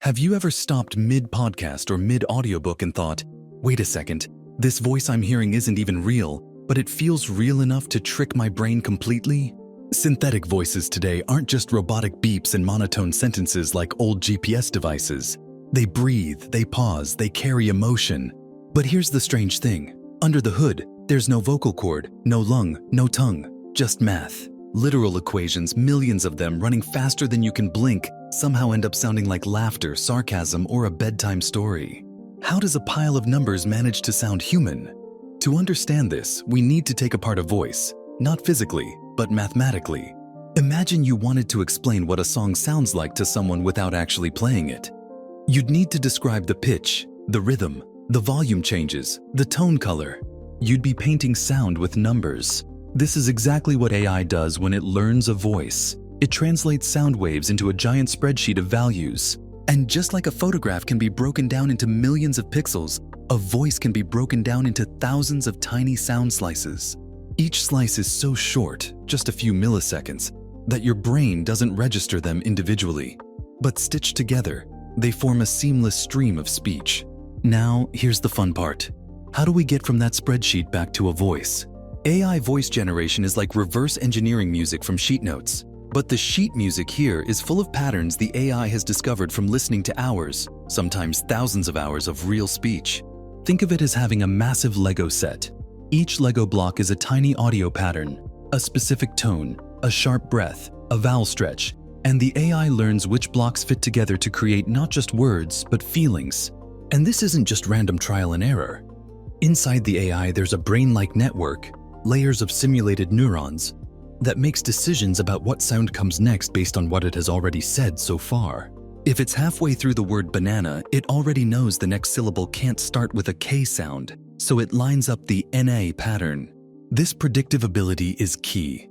Have you ever stopped mid-podcast or mid-audiobook and thought, wait a second, this voice I'm hearing isn't even real, but it feels real enough to trick my brain completely? Synthetic voices today aren't just robotic beeps and monotone sentences like old GPS devices. They breathe, they pause, they carry emotion. But here's the strange thing. Under the hood, there's no vocal cord, no lung, no tongue, just math. Literal equations, millions of them running faster than you can blink, somehow end up sounding like laughter, sarcasm, or a bedtime story. How does a pile of numbers manage to sound human? To understand this, we need to take apart a voice, not physically, but mathematically. Imagine you wanted to explain what a song sounds like to someone without actually playing it. You'd need to describe the pitch, the rhythm, the volume changes, the tone color. You'd be painting sound with numbers. This is exactly what AI does when it learns a voice. It translates sound waves into a giant spreadsheet of values. And just like a photograph can be broken down into millions of pixels, a voice can be broken down into thousands of tiny sound slices. Each slice is so short, just a few milliseconds, that your brain doesn't register them individually. But stitched together, they form a seamless stream of speech. Now, here's the fun part. How do we get from that spreadsheet back to a voice? AI voice generation is like reverse engineering music from sheet notes. But the sheet music here is full of patterns the AI has discovered from listening to hours, sometimes thousands of hours of real speech. Think of it as having a massive Lego set. Each Lego block is a tiny audio pattern, a specific tone, a sharp breath, a vowel stretch, and the AI learns which blocks fit together to create not just words, but feelings. And this isn't just random trial and error. Inside the AI, there's a brain-like network, layers of simulated neurons, that makes decisions about what sound comes next based on what it has already said so far. If it's halfway through the word banana, it already knows the next syllable can't start with a K sound, so it lines up the NA pattern. This predictive ability is key.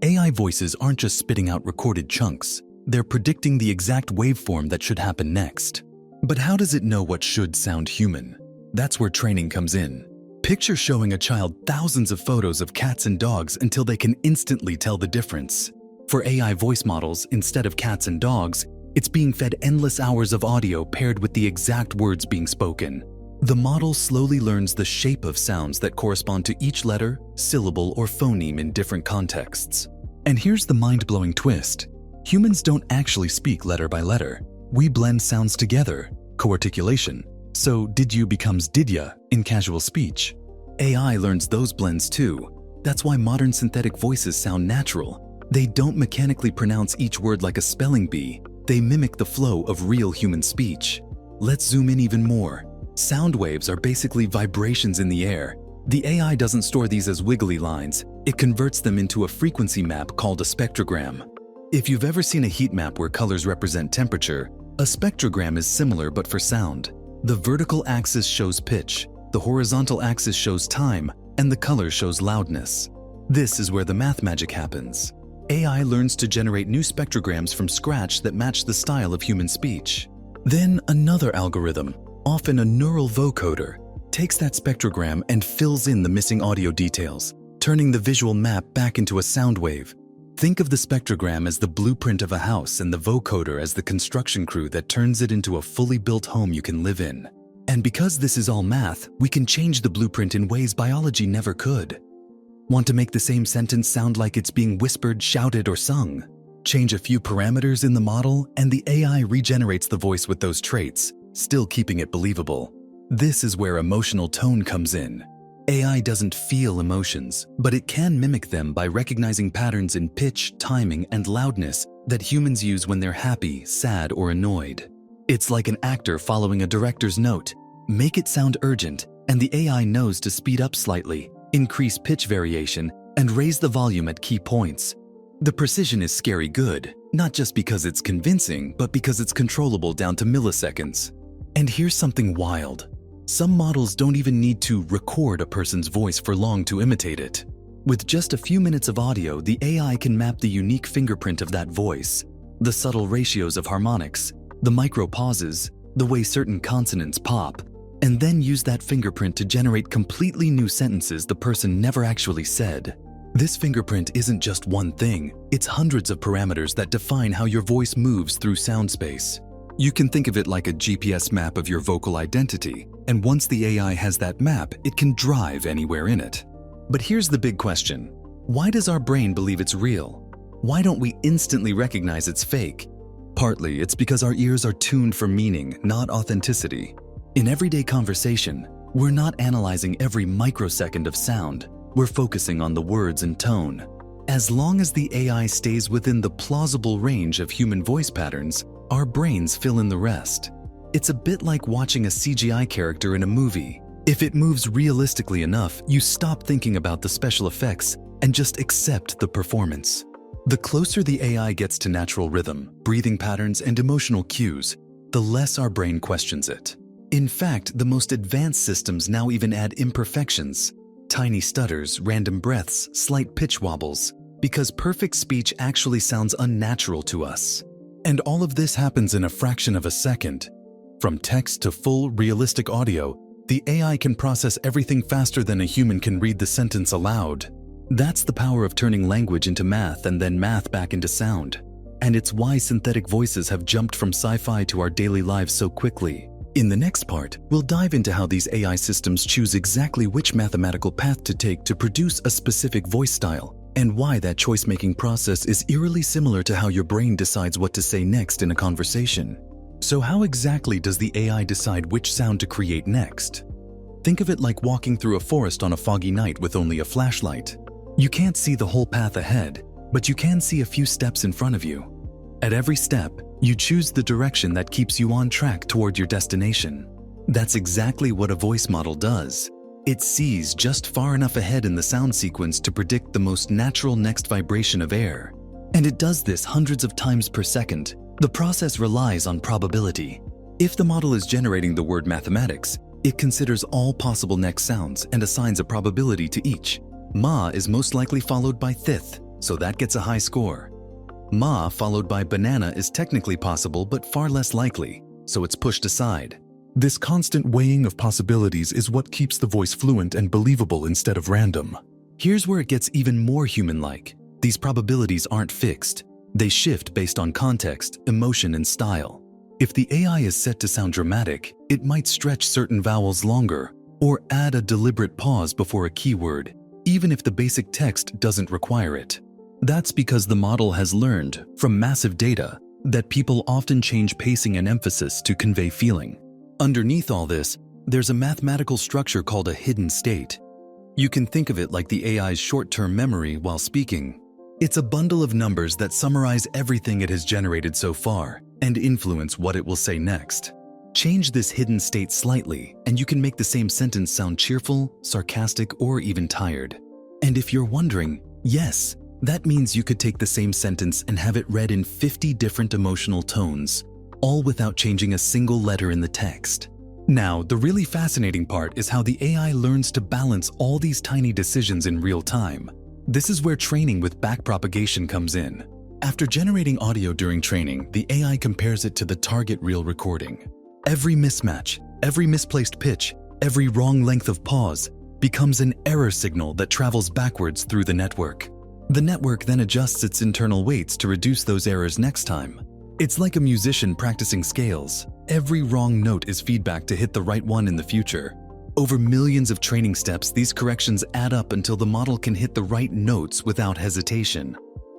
AI voices aren't just spitting out recorded chunks, they're predicting the exact waveform that should happen next. But how does it know what should sound human? That's where training comes in. Picture showing a child thousands of photos of cats and dogs until they can instantly tell the difference. For AI voice models, instead of cats and dogs, it's being fed endless hours of audio paired with the exact words being spoken. The model slowly learns the shape of sounds that correspond to each letter, syllable, or phoneme in different contexts. And here's the mind-blowing twist. Humans don't actually speak letter by letter. We blend sounds together, coarticulation. So did you becomes did ya in casual speech. AI learns those blends too. That's why modern synthetic voices sound natural. They don't mechanically pronounce each word like a spelling bee. They mimic the flow of real human speech. Let's zoom in even more. Sound waves are basically vibrations in the air. The AI doesn't store these as wiggly lines. It converts them into a frequency map called a spectrogram. If you've ever seen a heat map where colors represent temperature, a spectrogram is similar but for sound. The vertical axis shows pitch, the horizontal axis shows time, and the color shows loudness. This is where the math magic happens. AI learns to generate new spectrograms from scratch that match the style of human speech. Then another algorithm, often a neural vocoder, takes that spectrogram and fills in the missing audio details, turning the visual map back into a sound wave. Think of the spectrogram as the blueprint of a house and the vocoder as the construction crew that turns it into a fully built home you can live in. And because this is all math, we can change the blueprint in ways biology never could. Want to make the same sentence sound like it's being whispered, shouted, or sung? Change a few parameters in the model, and the AI regenerates the voice with those traits, still keeping it believable. This is where emotional tone comes in. AI doesn't feel emotions, but it can mimic them by recognizing patterns in pitch, timing, and loudness that humans use when they're happy, sad, or annoyed. It's like an actor following a director's note. Make it sound urgent, and the AI knows to speed up slightly, increase pitch variation, and raise the volume at key points. The precision is scary good, not just because it's convincing, but because it's controllable down to milliseconds. And here's something wild. Some models don't even need to record a person's voice for long to imitate it. With just a few minutes of audio, the AI can map the unique fingerprint of that voice, the subtle ratios of harmonics, the micro pauses, the way certain consonants pop, and then use that fingerprint to generate completely new sentences the person never actually said. This fingerprint isn't just one thing, it's hundreds of parameters that define how your voice moves through sound space. You can think of it like a GPS map of your vocal identity, and once the AI has that map, it can drive anywhere in it. But here's the big question. Why does our brain believe it's real? Why don't we instantly recognize it's fake? Partly, it's because our ears are tuned for meaning, not authenticity. In everyday conversation, we're not analyzing every microsecond of sound. We're focusing on the words and tone. As long as the AI stays within the plausible range of human voice patterns, our brains fill in the rest. It's a bit like watching a CGI character in a movie. If it moves realistically enough, you stop thinking about the special effects and just accept the performance. The closer the AI gets to natural rhythm, breathing patterns, and emotional cues, the less our brain questions it. In fact, the most advanced systems now even add imperfections, tiny stutters, random breaths, slight pitch wobbles, because perfect speech actually sounds unnatural to us. And all of this happens in a fraction of a second. From text to full, realistic audio, the AI can process everything faster than a human can read the sentence aloud. That's the power of turning language into math and then math back into sound. And it's why synthetic voices have jumped from sci-fi to our daily lives so quickly. In the next part, we'll dive into how these AI systems choose exactly which mathematical path to take to produce a specific voice style, and why that choice-making process is eerily similar to how your brain decides what to say next in a conversation. So how exactly does the AI decide which sound to create next? Think of it like walking through a forest on a foggy night with only a flashlight. You can't see the whole path ahead, but you can see a few steps in front of you. At every step, you choose the direction that keeps you on track toward your destination. That's exactly what a voice model does. It sees just far enough ahead in the sound sequence to predict the most natural next vibration of air. And it does this hundreds of times per second. The process relies on probability. If the model is generating the word mathematics, it considers all possible next sounds and assigns a probability to each. Ma is most likely followed by thith, so that gets a high score. Ma followed by banana is technically possible but far less likely, so it's pushed aside. This constant weighing of possibilities is what keeps the voice fluent and believable instead of random. Here's where it gets even more human-like. These probabilities aren't fixed. They shift based on context, emotion, and style. If the AI is set to sound dramatic, it might stretch certain vowels longer or add a deliberate pause before a keyword, even if the basic text doesn't require it. That's because the model has learned, from massive data, that people often change pacing and emphasis to convey feeling. Underneath all this, there's a mathematical structure called a hidden state. You can think of it like the AI's short-term memory while speaking. It's a bundle of numbers that summarize everything it has generated so far and influence what it will say next. Change this hidden state slightly, and you can make the same sentence sound cheerful, sarcastic, or even tired. And if you're wondering, yes, that means you could take the same sentence and have it read in 50 different emotional tones, all without changing a single letter in the text. Now, the really fascinating part is how the AI learns to balance all these tiny decisions in real time. This is where training with backpropagation comes in. After generating audio during training, the AI compares it to the target reel recording. Every mismatch, every misplaced pitch, every wrong length of pause becomes an error signal that travels backwards through the network. The network then adjusts its internal weights to reduce those errors next time. It's like a musician practicing scales. Every wrong note is feedback to hit the right one in the future. Over millions of training steps, these corrections add up until the model can hit the right notes without hesitation.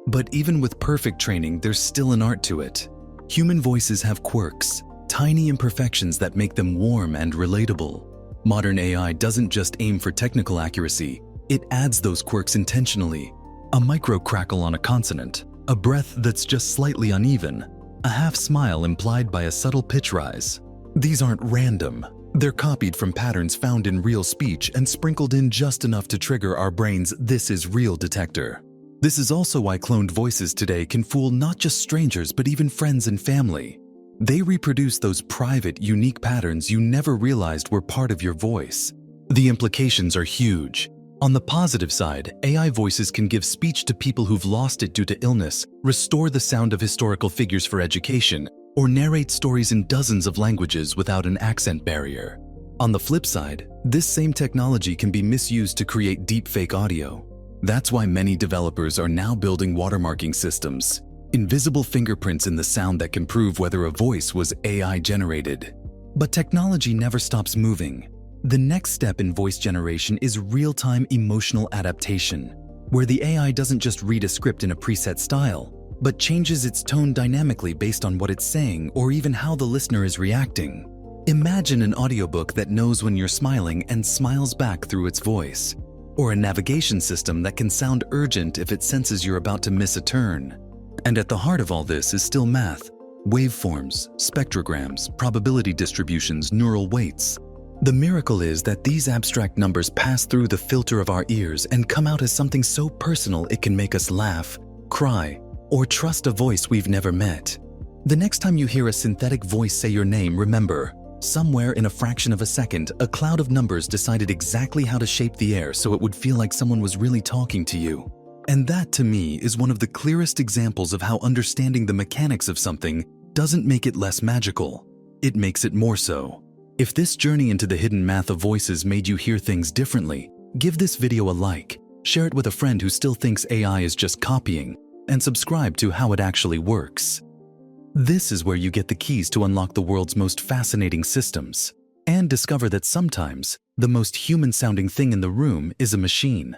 But even with perfect training, there's still an art to it. Human voices have quirks, tiny imperfections that make them warm and relatable. Modern AI doesn't just aim for technical accuracy, it adds those quirks intentionally. A micro crackle on a consonant, a breath that's just slightly uneven, a half smile implied by a subtle pitch rise. These aren't random. They're copied from patterns found in real speech and sprinkled in just enough to trigger our brain's "this is real" detector. This is also why cloned voices today can fool not just strangers but even friends and family. They reproduce those private, unique patterns you never realized were part of your voice. The implications are huge. On the positive side, AI voices can give speech to people who've lost it due to illness, restore the sound of historical figures for education, or narrate stories in dozens of languages without an accent barrier. On the flip side, this same technology can be misused to create deepfake audio. That's why many developers are now building watermarking systems. invisible fingerprints in the sound that can prove whether a voice was AI generated. But technology never stops moving. The next step in voice generation is real-time emotional adaptation, where the AI doesn't just read a script in a preset style, but changes its tone dynamically based on what it's saying or even how the listener is reacting. Imagine an audiobook that knows when you're smiling and smiles back through its voice, or a navigation system that can sound urgent if it senses you're about to miss a turn. And at the heart of all this is still math: waveforms, spectrograms, probability distributions, neural weights. The miracle is that these abstract numbers pass through the filter of our ears and come out as something so personal it can make us laugh, cry, or trust a voice we've never met. The next time you hear a synthetic voice say your name, remember, somewhere in a fraction of a second, a cloud of numbers decided exactly how to shape the air so it would feel like someone was really talking to you. And that, to me, is one of the clearest examples of how understanding the mechanics of something doesn't make it less magical. It makes it more so. If this journey into the hidden math of voices made you hear things differently, give this video a like, share it with a friend who still thinks AI is just copying, and subscribe to How It Actually Works. This is where you get the keys to unlock the world's most fascinating systems, and discover that sometimes the most human-sounding thing in the room is a machine.